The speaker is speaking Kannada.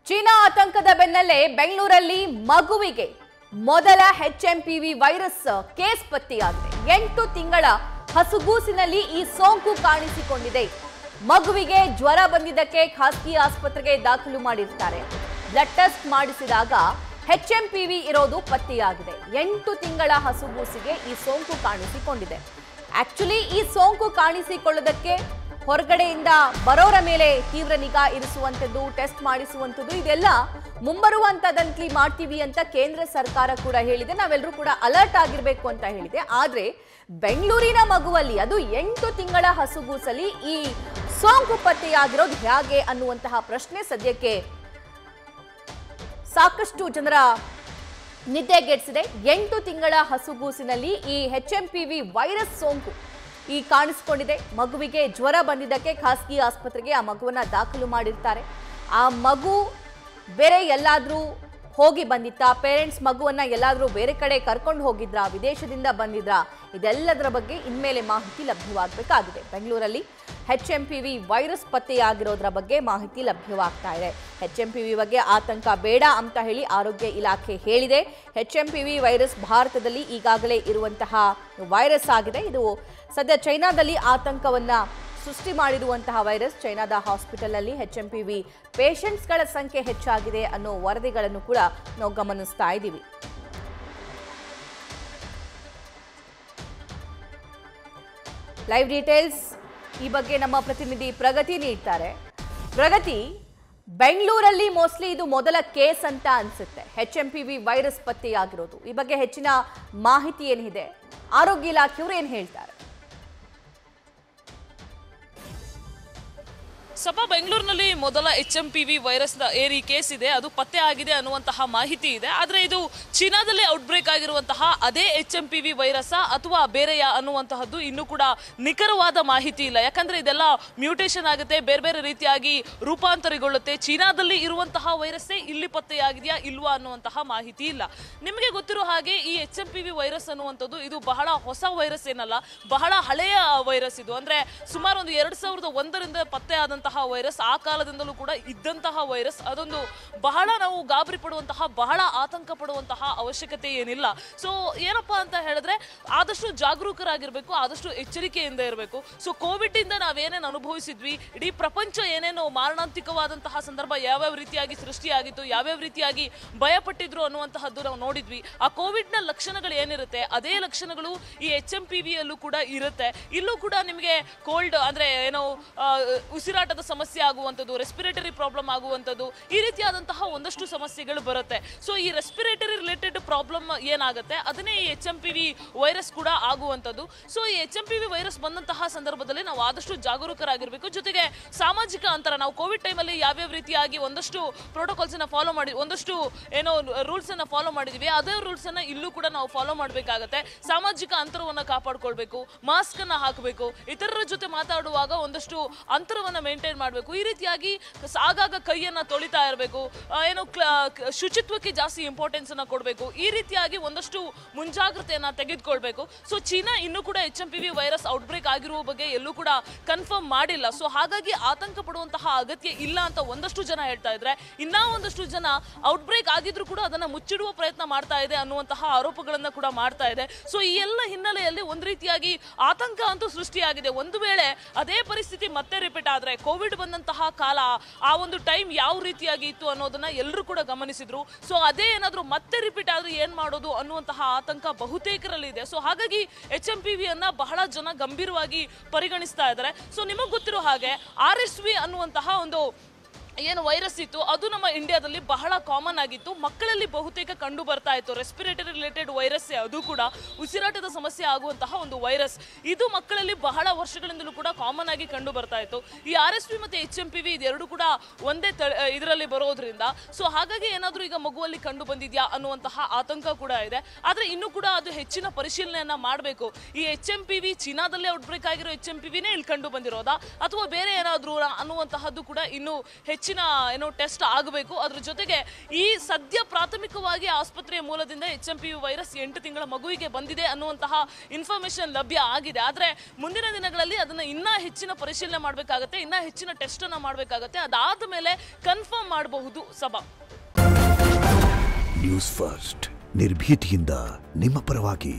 ಚೀನಾ ಆತಂಕದ ಬೆನ್ನಲ್ಲೇ ಬೆಂಗಳೂರಲ್ಲಿ ಮಗುವಿಗೆ ಮೊದಲ ಎಚ್ಎಂಪಿವಿ ವೈರಸ್ ಕೇಸ್ ಪತ್ತೆಯಾಗಿದೆ. 8 ತಿಂಗಳ ಹಸುಗೂಸಿನಲ್ಲಿ ಈ ಸೋಂಕು ಕಾಣಿಸಿಕೊಂಡಿದೆ. ಮಗುವಿಗೆ ಜ್ವರ ಬಂದಿದ್ದಕ್ಕೆ ಖಾಸಗಿ ಆಸ್ಪತ್ರೆಗೆ ದಾಖಲು ಮಾಡಿರ್ತಾರೆ. ಬ್ಲಡ್ ಟೆಸ್ಟ್ ಮಾಡಿಸಿದಾಗ ಎಚ್ಎಂಪಿವಿ ಇರೋದು ಪತ್ತೆಯಾಗಿದೆ. 8 ತಿಂಗಳ ಹಸುಗೂಸಿಗೆ ಈ ಸೋಂಕು ಕಾಣಿಸಿಕೊಂಡಿದೆ. ಆಕ್ಚುಲಿ ಈ ಸೋಂಕು ಕಾಣಿಸಿಕೊಳ್ಳೋದಕ್ಕೆ ಹೊರಗಡೆಯಿಂದ ಬರೋರ ಮೇಲೆ ತೀವ್ರ ನಿಗಾ ಇರಿಸುವಂಥದ್ದು, ಟೆಸ್ಟ್ ಮಾಡಿಸುವಂಥದ್ದು ಇದೆಲ್ಲ ಮುಂಬರುವಂತದಂತೆ ಮಾಡ್ತೀವಿ ಅಂತ ಕೇಂದ್ರ ಸರ್ಕಾರ ಕೂಡ ಹೇಳಿದೆ. ನಾವೆಲ್ಲರೂ ಕೂಡ ಅಲರ್ಟ್ ಆಗಿರಬೇಕು ಅಂತ ಹೇಳಿದೆ. ಆದ್ರೆ ಬೆಂಗಳೂರಿನ ಮಗುವಲ್ಲಿ, ಅದು 8 ತಿಂಗಳ ಹಸುಗೂಸಲ್ಲಿ ಈ ಸೋಂಕು ಪತ್ತೆಯಾಗಿರೋದು ಹೇಗೆ ಅನ್ನುವಂತಹ ಪ್ರಶ್ನೆ ಸದ್ಯಕ್ಕೆ ಸಾಕಷ್ಟು ಜನರ ನಿದ್ದೆಗೆಡಿಸಿದೆ. 8 ತಿಂಗಳ ಹಸುಗೂಸಿನಲ್ಲಿ ಈ ಎಚ್ಎಂಪಿವಿ ವೈರಸ್ ಸೋಂಕು ಕಾಣಿಸಿಕೊಂಡಿದೆ. ಮಗುವಿಗೆ ಜ್ವರ ಬಂದಿದ್ದಕ್ಕೆ ಖಾಸಗಿ ಆಸ್ಪತ್ರೆಗೆ ಆ ಮಗುವನ್ನ ದಾಖಲು ಮಾಡಿರ್ತಾರೆ. ಆ ಮಗು ಬೇರೆ ಎಲ್ಲಾದ್ರೂ ಹೋಗಿ ಬಂದಿತ್ತಾ, ಪೇರೆಂಟ್ಸ್ ಮಗುವನ್ನ ಎಲ್ಲಾದ್ರೂ ಬೇರೆ ಕಡೆ ಕರ್ಕೊಂಡು ಹೋಗಿದ್ರಾ, ವಿದೇಶದಿಂದ ಬಂದಿದ್ರಾ, ಇದೆಲ್ಲದರ ಬಗ್ಗೆ ಇನ್ಮೇಲೆ ಮಾಹಿತಿ ಲಭ್ಯವಾಗಬೇಕಾಗಿದೆ. ಬೆಂಗಳೂರಲ್ಲಿ ಎಚ್ಎಂಪಿವಿ ವೈರಸ್ ಪತ್ತೆಯಾಗಿರೋದ್ರ ಬಗ್ಗೆ ಮಾಹಿತಿ ಲಭ್ಯವಾಗ್ತಾ ಇದೆ. ಎಚ್ಎಂಪಿವಿ ಬಗ್ಗೆ ಆತಂಕ ಬೇಡ ಅಂತ ಹೇಳಿ ಆರೋಗ್ಯ ಇಲಾಖೆ ಹೇಳಿದೆ. ಎಚ್ಎಂಪಿವಿ ವೈರಸ್ ಭಾರತದಲ್ಲಿ ಈಗಾಗಲೇ ಇರುವಂತಹ ವೈರಸ್ ಆಗಿದೆ. ಇದು ಸದ್ಯ ಚೈನಾದಲ್ಲಿ ಆತಂಕವನ್ನ ಸೃಷ್ಟಿ ಮಾಡಿರುವಂತಹ ವೈರಸ್. ಚೈನಾದ ಹಾಸ್ಪಿಟಲ್ ಅಲ್ಲಿ ಎಚ್ಎಂಪಿವಿ ಪೇಷಂಟ್ಸ್ಗಳ ಸಂಖ್ಯೆ ಹೆಚ್ಚಾಗಿದೆ ಅನ್ನೋ ವರದಿಗಳನ್ನು ಕೂಡ ನಾವು ಗಮನಿಸ್ತಾ ಇದ್ದೀವಿ. ಲೈವ್ ಡೀಟೇಲ್ಸ್ ಈ ಬಗ್ಗೆ ನಮ್ಮ ಪ್ರತಿನಿಧಿ ಪ್ರಗತಿ ನೀಡ್ತಾರೆ. ಪ್ರಗತಿ, ಬೆಂಗಳೂರಲ್ಲಿ ಮೋಸ್ಟ್ಲಿ ಇದು ಮೊದಲ ಕೇಸ್ ಅಂತ ಅನ್ಸುತ್ತೆ, ಎಚ್ಎಂಪಿವಿ ವೈರಸ್ ಪತ್ತೆಯಾಗಿರೋದು. ಈ ಬಗ್ಗೆ ಹೆಚ್ಚಿನ ಮಾಹಿತಿ ಏನಿದೆ, ಆರೋಗ್ಯ ಇಲಾಖೆಯವರು ಏನ್ ಹೇಳ್ತಾರೆ? ಸಭಾ ಬೆಂಗಳೂರಿನಲ್ಲಿ ಮೊದಲ ಎಚ್ಎಂಪಿವಿ ವೈರಸ್ ಏರಿ ಕೇಸ್ ಇದೆ, ಅದು ಪತ್ತೆ ಆಗಿದೆ ಅನ್ನುವಂತಹ ಮಾಹಿತಿ ಇದೆ. ಆದರೆ ಇದು ಚೀನಾದಲ್ಲಿ ಔಟ್ಬ್ರೇಕ್ ಆಗಿರುವಂತಹ ಅದೇ ಎಚ್ಎಂಪಿವಿ ವೈರಸ್ ಅಥವಾ ಬೇರೆಯ ಅನ್ನುವಂತಹದ್ದು ಇನ್ನೂ ಕೂಡ ನಿಖರವಾದ ಮಾಹಿತಿ ಇಲ್ಲ. ಯಾಕಂದ್ರೆ ಇದೆಲ್ಲ ಮ್ಯೂಟೇಷನ್ ಆಗುತ್ತೆ, ಬೇರೆ ಬೇರೆ ರೀತಿಯಾಗಿ ರೂಪಾಂತರಗೊಳ್ಳುತ್ತೆ. ಚೀನಾದಲ್ಲಿ ಇರುವಂತಹ ವೈರಸ್ಸೇ ಇಲ್ಲಿ ಪತ್ತೆಯಾಗಿದೆಯಾ ಇಲ್ವಾ ಅನ್ನುವಂತಹ ಮಾಹಿತಿ ಇಲ್ಲ. ನಿಮಗೆ ಗೊತ್ತಿರೋ ಹಾಗೆ ಈ ಎಚ್ಎಂಪಿವಿ ವೈರಸ್ ಅನ್ನುವಂಥದ್ದು ಇದು ಬಹಳ ಹೊಸ ವೈರಸ್ ಏನಲ್ಲ, ಬಹಳ ಹಳೆಯ ವೈರಸ್. ಇದು ಅಂದ್ರೆ ಸುಮಾರು ಒಂದು 2001ರಿಂದ ಪತ್ತೆ ಆದಂತಹ ವೈರಸ್, ಆ ಕಾಲದಿಂದಲೂ ಕೂಡ ಇದ್ದಂತಹ ವೈರಸ್. ಅದೊಂದು ಬಹಳ ನಾವು ಗಾಬರಿ ಪಡುವಂತಹ, ಬಹಳ ಆತಂಕ ಪಡುವಂತಹ ಅವಶ್ಯಕತೆ ಏನಿಲ್ಲ. ಸೊ ಏನಪ್ಪಾ ಅಂತ ಹೇಳಿದ್ರೆ ಆದಷ್ಟು ಜಾಗರೂಕರಾಗಿರ್ಬೇಕು, ಆದಷ್ಟು ಎಚ್ಚರಿಕೆಯಿಂದ ಇರಬೇಕು. ಸೊ ಕೋವಿಡ್ ಇಂದ ನಾವೇನೇನು ಅನುಭವಿಸಿದ್ವಿ, ಇಡೀ ಪ್ರಪಂಚ ಏನೇನು ಮಾರಣಾಂತಿಕವಾದಂತಹ ಸಂದರ್ಭ ಯಾವ್ಯಾವ ರೀತಿಯಾಗಿ ಸೃಷ್ಟಿಯಾಗಿತ್ತು, ಯಾವ್ಯಾವ ರೀತಿಯಾಗಿ ಭಯಪಟ್ಟಿದ್ರು ಅನ್ನುವಂತಹದ್ದು ನಾವು ನೋಡಿದ್ವಿ. ಆ ಕೋವಿಡ್ ನ ಲಕ್ಷಣಗಳು ಏನಿರುತ್ತೆ ಅದೇ ಲಕ್ಷಣಗಳು ಈ ಎಚ್ಎಂಪಿವಿ ಯಲ್ಲೂ ಕೂಡ ಇರುತ್ತೆ. ಇಲ್ಲೂ ಕೂಡ ನಿಮಗೆ ಕೋಲ್ಡ್ ಅಂದ್ರೆ ಏನೋ ಉಸಿರಾಟದ ಸಮಸ್ಯೆ ಆಗುವಂಥದ್ದು, ರೆಸ್ಪಿರೇಟರಿ ಪ್ರಾಬ್ಲಮ್ ಆಗುವಂಥದ್ದು, ಈ ರೀತಿಯಾದಂತಹ ಒಂದಷ್ಟು ಸಮಸ್ಯೆಗಳು ಬರುತ್ತೆ. ಸೊ ಈ ರೆಸ್ಪಿರೇಟರಿ ರಿಲೇಟೆಡ್ ಪ್ರಾಬ್ಲಮ್ ಏನಾಗುತ್ತೆ ಅದನ್ನೇ ಈ ಎಚ್ಎಂಪಿವಿ ವೈರಸ್ ಕೂಡ ಆಗುವಂಥದ್ದು. ಸೊ ಈ ಎಚ್ಎಂಪಿವಿ ವೈರಸ್ ಬಂದಂತಹ ಸಂದರ್ಭದಲ್ಲಿ ನಾವು ಆದಷ್ಟು ಜಾಗರೂಕರಾಗಿರ್ಬೇಕು. ಜೊತೆಗೆ ಸಾಮಾಜಿಕ ಅಂತರ, ನಾವು ಕೋವಿಡ್ ಟೈಮಲ್ಲಿ ಯಾವ್ಯಾವ ರೀತಿಯಾಗಿ ಒಂದಷ್ಟು ಪ್ರೋಟೋಕಾಲ್ಸ್ ಅನ್ನ ಫಾಲೋ ಮಾಡಿ, ಒಂದಷ್ಟು ಏನೋ ರೂಲ್ಸ್ ಅನ್ನ ಫಾಲೋ ಮಾಡಿದೀವಿ, ಅದೇ ರೂಲ್ಸ್ ಅನ್ನ ಇಲ್ಲೂ ಕೂಡ ನಾವು ಫಾಲೋ ಮಾಡಬೇಕಾಗತ್ತೆ. ಸಾಮಾಜಿಕ ಅಂತರವನ್ನ ಕಾಪಾಡ್ಕೊಳ್ಬೇಕು, ಮಾಸ್ಕ್ ಅನ್ನ ಹಾಕಬೇಕು, ಇತರರ ಜೊತೆ ಮಾತಾಡುವಾಗ ಒಂದಷ್ಟು ಅಂತರವನ್ನ ಮೇಂಟೈನ್ ಮಾಡಬೇಕು. ಈ ರೀತಿಯಾಗಿ ಆಗಾಗ ಕೈಯನ್ನ ತೊಳಿತಾ ಇರಬೇಕು, ಏನು ಶುಚಿತ್ವಕ್ಕೆ ಜಾಸ್ತಿ ಇಂಪಾರ್ಟೆನ್ಸ್ ಅನ್ನ ಕೊಡಬೇಕು. ಈ ರೀತಿಯಾಗಿ ಒಂದಷ್ಟು ಮುಂಜಾಗ್ರತೆಯನ್ನ ತೆಗೆದುಕೊಳ್ಬೇಕು. ಸೊ ಚೀನಾ ಇನ್ನೂ ಕೂಡ ಎಚ್ಎಂಪಿವಿ ವೈರಸ್ ಔಟ್ಬ್ರೇಕ್ ಆಗಿರುವ ಬಗ್ಗೆ ಎಲ್ಲೂ ಕೂಡ ಕನ್ಫರ್ಮ್ ಮಾಡಿಲ್ಲ. ಸೊ ಹಾಗಾಗಿ ಆತಂಕ ಪಡುವಂತಹ ಅಗತ್ಯ ಇಲ್ಲ ಅಂತ ಒಂದಷ್ಟು ಜನ ಹೇಳ್ತಾ ಇದ್ರೆ, ಇನ್ನ ಒಂದಷ್ಟು ಜನ ಔಟ್ಬ್ರೇಕ್ ಆಗಿದ್ರು ಕೂಡ ಅದನ್ನ ಮುಚ್ಚಿಡುವ ಪ್ರಯತ್ನ ಮಾಡ್ತಾ ಇದೆ ಅನ್ನುವಂತಹ ಆರೋಪಗಳನ್ನ ಕೂಡ ಮಾಡ್ತಾ ಇದೆ. ಸೊ ಈ ಎಲ್ಲ ಹಿನ್ನೆಲೆಯಲ್ಲಿ ಒಂದ್ ರೀತಿಯಾಗಿ ಆತಂಕ ಅಂತೂ ಸೃಷ್ಟಿಯಾಗಿದೆ. ಒಂದು ವೇಳೆ ಅದೇ ಪರಿಸ್ಥಿತಿ ಮತ್ತೆ ರಿಪೀಟ್ ಆದ್ರೆ, ಕೋವಿಡ್ ಬಂದಂತಹ ಕಾಲ, ಆ ಒಂದು ಟೈಮ್ ಯಾವ ರೀತಿಯಾಗಿ ಇತ್ತು ಅನ್ನೋದನ್ನ ಎಲ್ಲರೂ ಕೂಡ ಗಮನಿಸಿದ್ರು. ಸೊ ಅದೇ ಏನಾದ್ರೂ ಮತ್ತೆ ರಿಪೀಟ್ ಆದ್ರೆ ಏನ್ ಮಾಡೋದು ಅನ್ನುವಂತಹ ಆತಂಕ ಬಹುತೇಕರಲ್ಲಿ ಇದೆ. ಸೊ ಹಾಗಾಗಿ ಎಚ್ಎಂಪಿವಿ ಅನ್ನ ಬಹಳ ಜನ ಗಂಭೀರವಾಗಿ ಪರಿಗಣಿಸ್ತಾ ಇದ್ದಾರೆ. ಸೊ ನಿಮಗ್ ಗೊತ್ತಿರೋ ಹಾಗೆ RSV ಅನ್ನುವಂತಹ ಒಂದು ಏನು ವೈರಸ್ ಇತ್ತು ಅದು ನಮ್ಮ ಇಂಡಿಯಾದಲ್ಲಿ ಬಹಳ ಕಾಮನ್ ಆಗಿತ್ತು. ಮಕ್ಕಳಲ್ಲಿ ಬಹುತೇಕ ಕಂಡು ಬರ್ತಾ ಇತ್ತು. ರೆಸ್ಪಿರೇಟರಿ ರಿಲೇಟೆಡ್ ವೈರಸ್, ಅದು ಕೂಡ ಉಸಿರಾಟದ ಸಮಸ್ಯೆ ಆಗುವಂತಹ ಒಂದು ವೈರಸ್. ಇದು ಮಕ್ಕಳಲ್ಲಿ ಬಹಳ ವರ್ಷಗಳಿಂದಲೂ ಕೂಡ ಕಾಮನ್ ಆಗಿ ಕಂಡು ಬರ್ತಾ ಇತ್ತು. ಈ RSV ಮತ್ತೆ ಎಚ್ಎಂಪಿವಿ ಇದೆರಡು ಕೂಡ ಒಂದೇ ಇದರಲ್ಲಿ ಬರೋದ್ರಿಂದ ಸೊ ಹಾಗಾಗಿ ಏನಾದ್ರೂ ಈಗ ಮಗುವಲ್ಲಿ ಕಂಡು ಬಂದಿದ್ಯಾ ಅನ್ನುವಂತಹ ಆತಂಕ ಕೂಡ ಇದೆ. ಆದ್ರೆ ಇನ್ನೂ ಕೂಡ ಅದು ಹೆಚ್ಚಿನ ಪರಿಶೀಲನೆಯನ್ನ ಮಾಡಬೇಕು. ಈ ಎಚ್ಎಂಪಿವಿ ಚೀನಾದಲ್ಲೇ ಔಟ್ಬ್ರೇಕ್ ಆಗಿರೋ ಎಚ್ಎಂಪಿವಿನೇ ಇಲ್ಲಿ ಕಂಡು ಬಂದಿರೋದಾ ಅಥವಾ ಬೇರೆ ಏನಾದ್ರೂ ಅನ್ನುವಂತಹದ್ದು ಕೂಡ ಇನ್ನು ಹೆಚ್ಚಿನ ಹೆಚ್ಚಿನ ಟೆಸ್ಟ್ ಆಗಬೇಕು. ಅದ್ರ ಜೊತೆಗೆ ಈ ಸದ್ಯ ಪ್ರಾಥಮಿಕವಾಗಿ ಆಸ್ಪತ್ರೆಯ ಮೂಲದಿಂದ HMPV ವೈರಸ್ 8 ತಿಂಗಳ ಮಗುವಿಗೆ ಬಂದಿದೆ ಅನ್ನುವಂತಹ ಇನ್ಫಾರ್ಮೇಶನ್ ಲಭ್ಯ ಆಗಿದೆ. ಆದ್ರೆ ಮುಂದಿನ ದಿನಗಳಲ್ಲಿ ಅದನ್ನ ಇನ್ನೂ ಹೆಚ್ಚಿನ ಪರಿಶೀಲನೆ ಮಾಡಬೇಕಾಗುತ್ತೆ, ಇನ್ನೂ ಹೆಚ್ಚಿನ ಟೆಸ್ಟ್ ಅನ್ನ ಮಾಡಬೇಕಾಗುತ್ತೆ. ಅದಾದ ಮೇಲೆ ಕನ್ಫರ್ಮ್ ಮಾಡಬಹುದು ಸಭಾ. ನ್ಯೂಸ್ ಫಸ್ಟ್ ನಿರ್ಭೀತಿಯಿಂದ ನಿಮ್ಮ ಪರವಾಗಿ.